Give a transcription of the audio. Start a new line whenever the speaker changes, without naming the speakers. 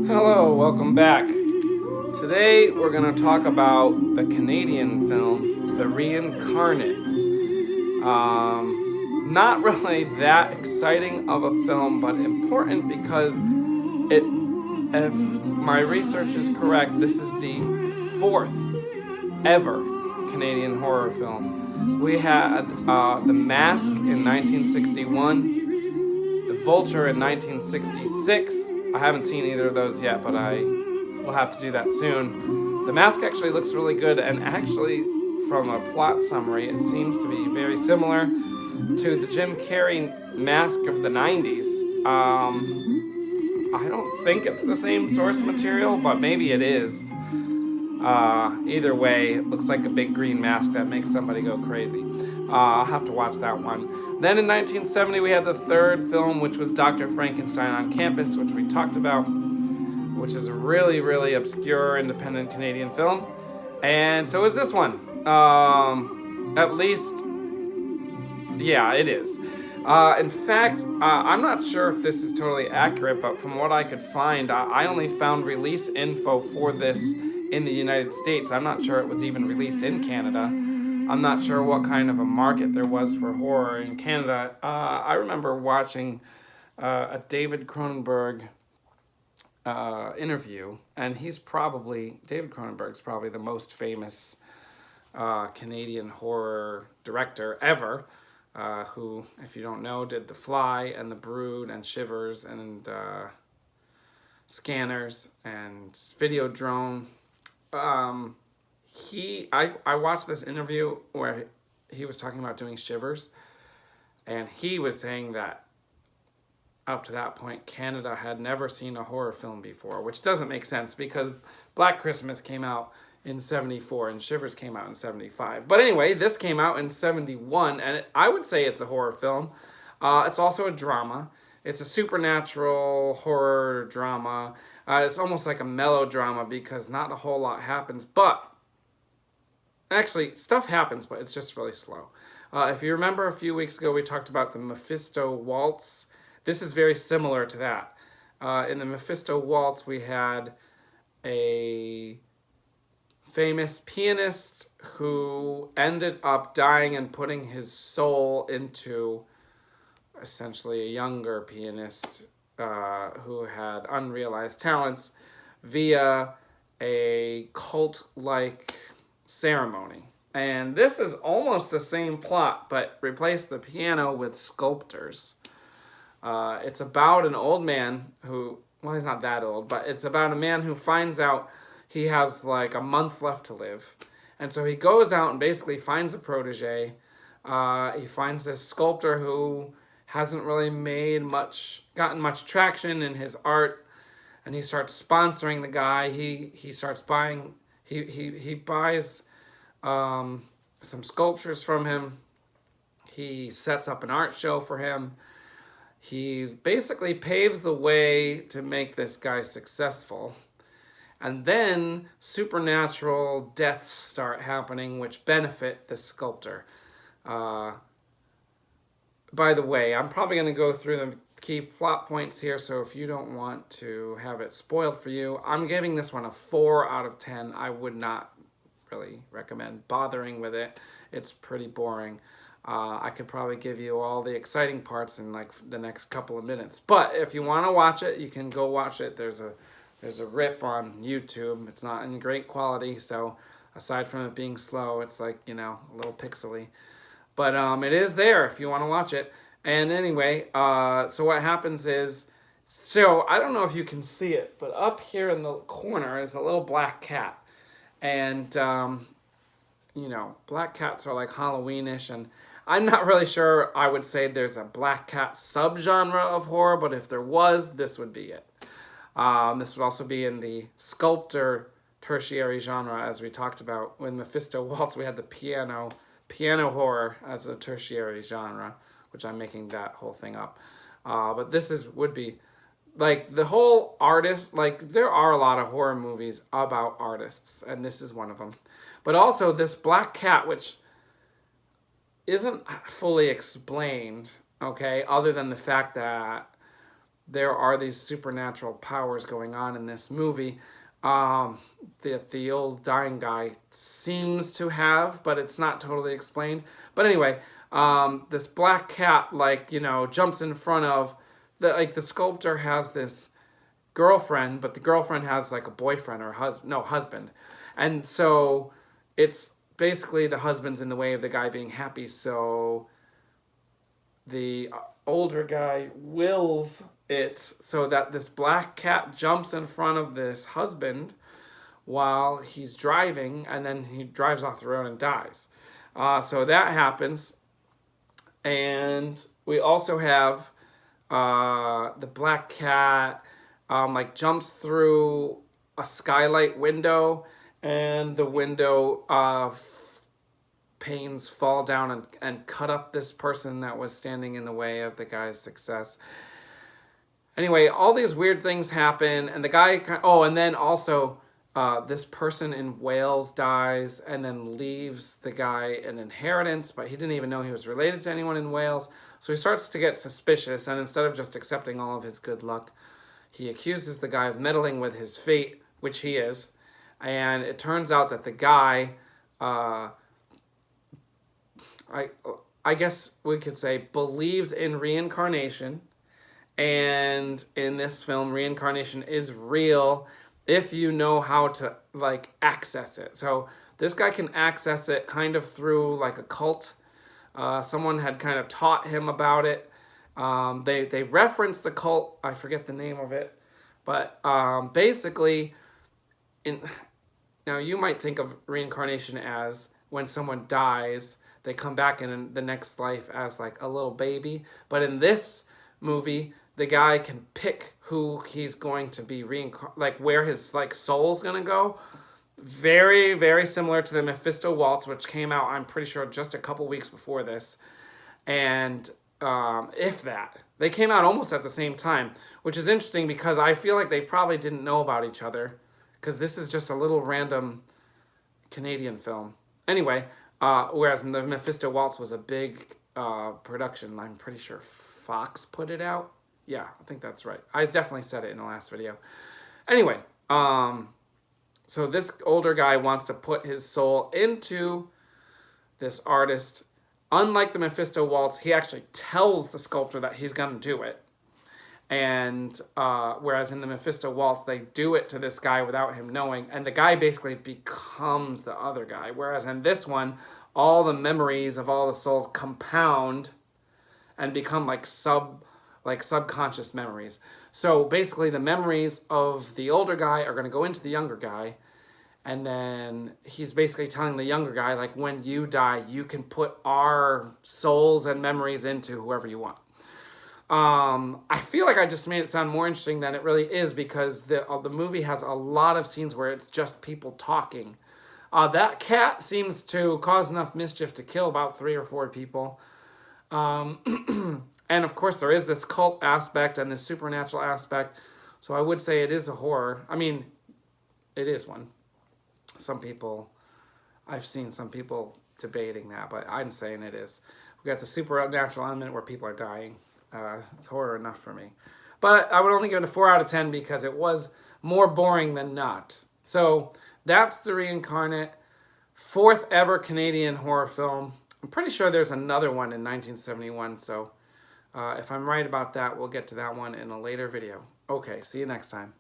Hello, welcome back. Today we're going to talk about the Canadian film, The Reincarnate. Not really that exciting of a film, but important because if my research is correct, this is the fourth ever Canadian horror film. We had The Mask in 1961, The Vulture in 1966. I haven't seen either of those yet, but I will have to do that soon. The Mask actually looks really good, and actually, from a plot summary, it seems to be very similar to the Jim Carrey Mask of the 90s. I don't think it's the same source material, but maybe it is. Either way, it looks like a big green mask that makes somebody go crazy. I'll have to watch that one. Then in 1970, we had the third film, which was Dr. Frankenstein on Campus, which we talked about, which is a really, really obscure independent Canadian film. And so is this one. At least, yeah, it is. In fact, I'm not sure if this is totally accurate, but from what I could find, I only found release info for this in the United States. I'm not sure it was even released in Canada. I'm not sure what kind of a market there was for horror in Canada. I remember watching a David Cronenberg interview, and David Cronenberg's probably the most famous Canadian horror director ever, who, if you don't know, did The Fly and The Brood and Shivers and Scanners and Videodrome. I watched this interview where he was talking about doing Shivers, and he was saying that up to that point, Canada had never seen a horror film before, which doesn't make sense because Black Christmas came out in 74 and Shivers came out in 75. But anyway, this came out in 71, and I would say it's a horror film. It's also a drama. It's a supernatural horror drama. It's almost like a melodrama because not a whole lot happens, but actually, stuff happens, but it's just really slow. If you remember a few weeks ago, we talked about the Mephisto Waltz. This is very similar to that. In the Mephisto Waltz, we had a famous pianist who ended up dying and putting his soul into essentially a younger pianist who had unrealized talents via a cult-like ceremony. And this is almost the same plot, but replace the piano with sculptors. It's about an old man who, well, he's not that old, but it's about a man who finds out he has like a month left to live. And so he goes out and basically finds a protege. He finds this sculptor who hasn't really gotten much traction in his art, and he starts sponsoring the guy. He starts buying. He buys some sculptures from him. He sets up an art show for him. He basically paves the way to make this guy successful. And then supernatural deaths start happening, which benefit the sculptor. By the way, I'm probably going to go through the key plot points here, so if you don't want to have it spoiled for you, I'm giving this one a 4 out of 10. I would not really recommend bothering with it. It's pretty boring. I could probably give you all the exciting parts in like the next couple of minutes. But if you want to watch it, you can go watch it. There's a rip on YouTube. It's not in great quality, so aside from it being slow, it's like, a little pixely. But it is there if you want to watch it. And anyway, so what happens is, so I don't know if you can see it, but up here in the corner is a little black cat. And, black cats are like Halloweenish, and I'm not really sure I would say there's a black cat subgenre of horror, but if there was, this would be it. This would also be in the sculptor tertiary genre, as we talked about. With Mephisto Waltz, we had the piano horror as a tertiary genre, which I'm making that whole thing up. But this would be like the whole artist, like there are a lot of horror movies about artists, and this is one of them. But also this black cat, which isn't fully explained, okay, other than the fact that there are these supernatural powers going on in this movie that the old dying guy seems to have, but it's not totally explained. But anyway, this black cat, like, you know, jumps in front of the sculptor has this girlfriend, but the girlfriend has like a boyfriend or husband. And so it's basically the husband's in the way of the guy being happy. So the older guy wills it so that this black cat jumps in front of this husband while he's driving, and then he drives off the road and dies. So that happens. And we also have the black cat like jumps through a skylight window, and the window panes fall down and cut up this person that was standing in the way of the guy's success. Anyway, all these weird things happen, and the guy, and then also this person in Wales dies and then leaves the guy an inheritance, but he didn't even know he was related to anyone in Wales. So he starts to get suspicious, and instead of just accepting all of his good luck, he accuses the guy of meddling with his fate, which he is. And it turns out that the guy, I guess we could say, believes in reincarnation. And in this film, reincarnation is real if you know how to, like, access it. So this guy can access it kind of through, like, a cult. Someone had kind of taught him about it. They reference the cult. I forget the name of it. But basically, now you might think of reincarnation as when someone dies, they come back in the next life as like a little baby. But in this movie, the guy can pick who he's going to be like where his like soul's gonna go. Very, very similar to the Mephisto Waltz, which came out, I'm pretty sure, just a couple weeks before this. And if that. They came out almost at the same time, which is interesting because I feel like they probably didn't know about each other, because this is just a little random Canadian film. Anyway, whereas the Mephisto Waltz was a big production. I'm pretty sure Fox put it out. Yeah, I think that's right. I definitely said it in the last video. Anyway, so this older guy wants to put his soul into this artist. Unlike the Mephisto Waltz, he actually tells the sculptor that he's going to do it. And whereas in the Mephisto Waltz, they do it to this guy without him knowing. And the guy basically becomes the other guy. Whereas in this one, all the memories of all the souls compound and become like subconscious memories. So basically the memories of the older guy are going to go into the younger guy. And then he's basically telling the younger guy, like, when you die, you can put our souls and memories into whoever you want. I feel like I just made it sound more interesting than it really is, because the movie has a lot of scenes where it's just people talking. That cat seems to cause enough mischief to kill about 3 or 4 people. And of course there is this cult aspect and this supernatural aspect. So I would say it is a horror. I mean, it is one. I've seen some people debating that, but I'm saying it is. We got the supernatural element where people are dying. It's horror enough for me. But I would only give it a 4 out of 10 because it was more boring than not. So that's The Reincarnate, 4th ever Canadian horror film. I'm pretty sure there's another one in 1971, so if I'm right about that, we'll get to that one in a later video. Okay, see you next time.